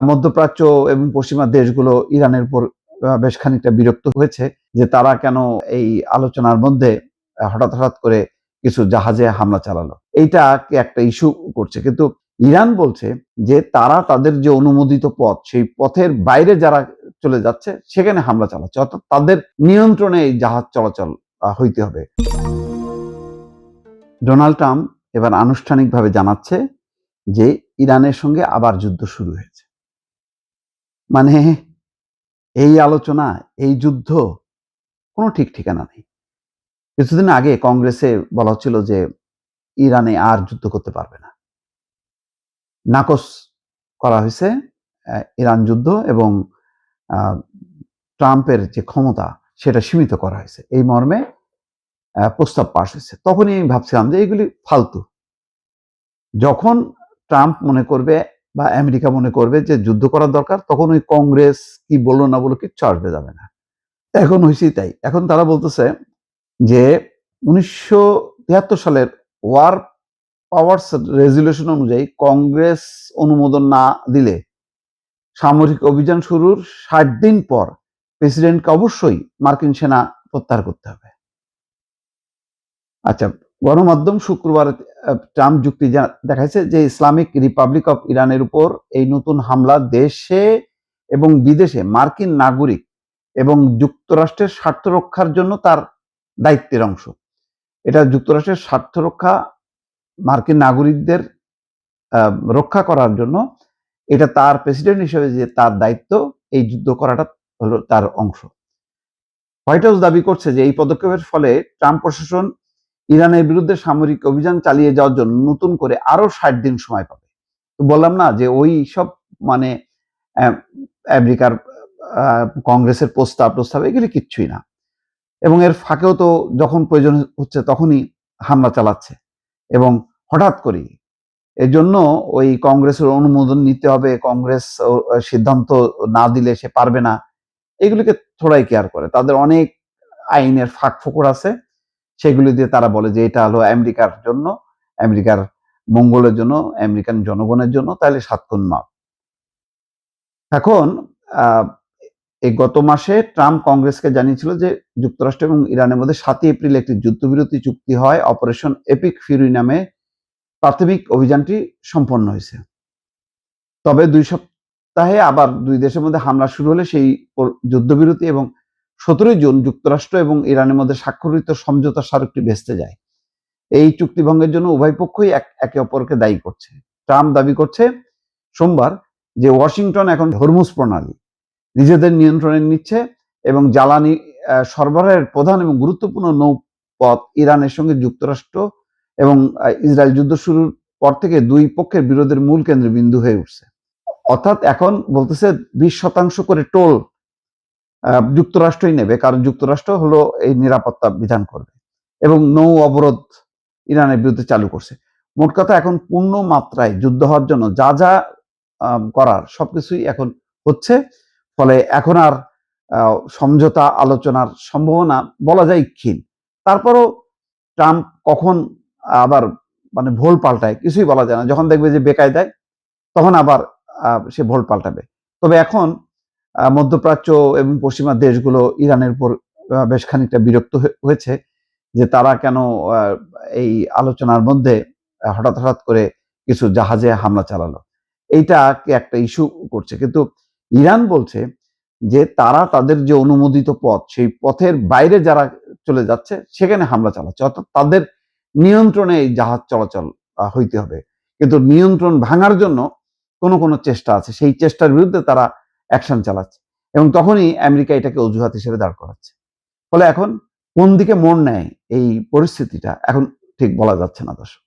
মধ্যপ্রাচ্য এবং পশ্চিমা দেশগুলো ইরানের উপর বেশ খানিকটা বিরক্ত হয়েছে যে তারা কেন এই আলোচনার মধ্যে হঠাৎ করে কিছু জাহাজে হামলা চালালো। এইটাকে একটা ইস্যু করছে, কিন্তু ইরান বলছে যে তারা তাদের যে অনুমোদিত পথ, সেই পথের বাইরে যারা চলে যাচ্ছে সেখানে হামলা চালাচ্ছে, অর্থাৎ তাদের নিয়ন্ত্রণে এই জাহাজ চলাচল হইতে হবে। ডোনাল্ড ট্রাম্প এবার আনুষ্ঠানিকভাবে জানাচ্ছে যে ইরানের সঙ্গে আবার যুদ্ধ শুরু হয়েছে। মানে এই আলোচনা, এই যুদ্ধ কোনো ঠিক ঠিকানা নেই। কিছুদিন আগে কংগ্রেসে বলা হচ্ছিল যে ইরানে আর যুদ্ধ করতে পারবে না, নাকচ করা হয়েছে ইরান যুদ্ধ, এবং ট্রাম্পের যে ক্ষমতা সেটা সীমিত করা হয়েছে, এই মর্মে প্রস্তাব পাশ হয়েছে। তখনই আমি ভাবছিলাম যে এগুলি ফালতু। যখন ট্রাম্প মনে করবে বা আমেরিকা মনে করবে যে যুদ্ধ করার দরকার, তখন ওই কংগ্রেস কি বললো না বললো কিচ্ছু আসবে যাবে না। এখন হয়েছেই তাই। এখন তারা বলতেছে যে 1973 সালের ওয়ার পাওয়ার্স রেজুলেশন অনুযায়ী কংগ্রেস অনুমোদন না দিলে সামরিক অভিযান শুরুর 60 দিন পর প্রেসিডেন্টকে অবশ্যই মার্কিন সেনা প্রত্যাহার করতে হবে। আচ্ছা, গণমাধ্যম শুক্রবার ট্রাম্প যুক্তি দেখাইছে যে ইসলামিক রিপাবলিক অফ ইরানের উপর এই নতুন হামলা দেশে এবং বিদেশে মার্কিন নাগরিক এবং যুক্তরাষ্ট্রের স্বার্থ রক্ষার জন্য তার দায়িত্বের অংশ। এটা যুক্তরাষ্ট্রের স্বার্থ রক্ষা, মার্কিন নাগরিকদের রক্ষা করার জন্য এটা তার প্রেসিডেন্ট হিসেবে যে তার দায়িত্ব, এই যুদ্ধ করাটা হলো তার অংশ। হোয়াইট হাউস দাবি করছে যে এই পদক্ষেপের ফলে ট্রাম্প প্রশাসন ইরানের বিরুদ্ধে সামরিক অভিযান চালিয়ে যাওয়ার জন্য নতুন করে আরো 60 দিন সময় পাবে। তো বললাম না যে ওই সব মানে আমেরিকার কংগ্রেসের প্রস্তাব এগুলি কিচ্ছুই না। এবং এর ফাঁকেও তো যখন প্রয়োজন হচ্ছে তখনই হামলা চালাচ্ছে, এবং হঠাৎ করেই। এজন্য ওই কংগ্রেসের অনুমোদন নিতে হবে, কংগ্রেস সিদ্ধান্ত না দিলে সে পারবে না, এগুলিকে থোড়াই কেয়ার করে। তাদের অনেক আইনের ফাঁক ফোকর আছে, সেগুলি দিয়ে তারা বলে যে এটা হলো আমেরিকার জন্য, আমেরিকার মঙ্গলের জন্য, আমেরিকান জনগণের জন্য, তাহলে 7 খুন মাফ। এখন এই গত মাসে ট্রাম্প কংগ্রেসকে জানিয়েছিল যে যুক্তরাষ্ট্র এবং ইরানের মধ্যে 7 এপ্রিল একটি যুদ্ধবিরতি চুক্তি হয়, অপারেশন এপিক ফিউরি নামে প্রাথমিক অভিযানটি সম্পন্ন হয়েছে। তবে 2 সপ্তাহে আবার 2 দেশের মধ্যে হামলা শুরু হলে সেই যুদ্ধবিরতি এবং 17 জুন যুক্তরাষ্ট্র এবং ইরানের মধ্যে স্বাক্ষরিত সমঝোতা স্মারকটি ভেস্তে যায়। এই চুক্তি ভঙ্গের জন্য উভয় পক্ষই একে অপরকে দায়ী করছে। ট্রাম্প দাবি করছে সোমবার যে ওয়াশিংটন এখন হরমুজ প্রণালী নিজেদের নিয়ন্ত্রণে নিচ্ছে এবং জ্বালানি সরবরাহের প্রধান এবং গুরুত্বপূর্ণ নৌপথ ইরানের সঙ্গে যুক্তরাষ্ট্র এবং ইসরায়েল যুদ্ধ শুরুর পর থেকে 2 পক্ষের বিরোধের মূল কেন্দ্রবিন্দু হয়ে উঠছে। অর্থাৎ এখন বলতেছে 20% করে টোল যুক্তরাষ্ট্রই নেবে, কারণ যুক্তরাষ্ট্র হলো এই নিরাপত্তা বিধান করবে, এবং নৌ অবরোধ ইরানের বিরুদ্ধে চালু করছে। মোট কথা এখন পূর্ণ মাত্রায় যুদ্ধ হওয়ার জন্য যা যা করার সবকিছুই এখন হচ্ছে। ফলে এখন আর সমঝোতা আলোচনার সম্ভাবনা বলা যায় ক্ষীণ। তারপরও ট্রাম্প কখন আবার মানে ভোল পাল্টায় কিছুই বলা যায় না। যখন দেখবে যে বেকায়দায়, তখন আবার সে ভোল পাল্টাবে। তবে এখন মধ্যপ্রাচ্য এবং পশ্চিমা দেশগুলো ইরানের উপর বেশ খানিকটা বিরক্ত হয়েছে যে তারা কেন এই আলোচনার মধ্যে হঠাৎ করে কিছু জাহাজে হামলা চালালো। এইটাকে একটা ইস্যু করছে, কিন্তু ইরান বলছে যে তারা তাদের যে অনুমোদিত পথ, সেই পথের বাইরে যারা চলে যাচ্ছে সেখানে হামলা চালাচ্ছে, অর্থাৎ তাদের নিয়ন্ত্রণে এই জাহাজ চলাচল হইতে হবে। কিন্তু নিয়ন্ত্রণ ভাঙার জন্য কোনো চেষ্টা আছে, সেই চেষ্টার বিরুদ্ধে তারা অ্যাকশন চালাচ্ছে, এবং তখনই আমেরিকা এটাকে অজুহাত হিসেবে দাঁড় করাচ্ছে। ফলে এখন কোন দিকে মোড় নেয় এই পরিস্থিতিটা এখন ঠিক বলা যাচ্ছে না দর্শক।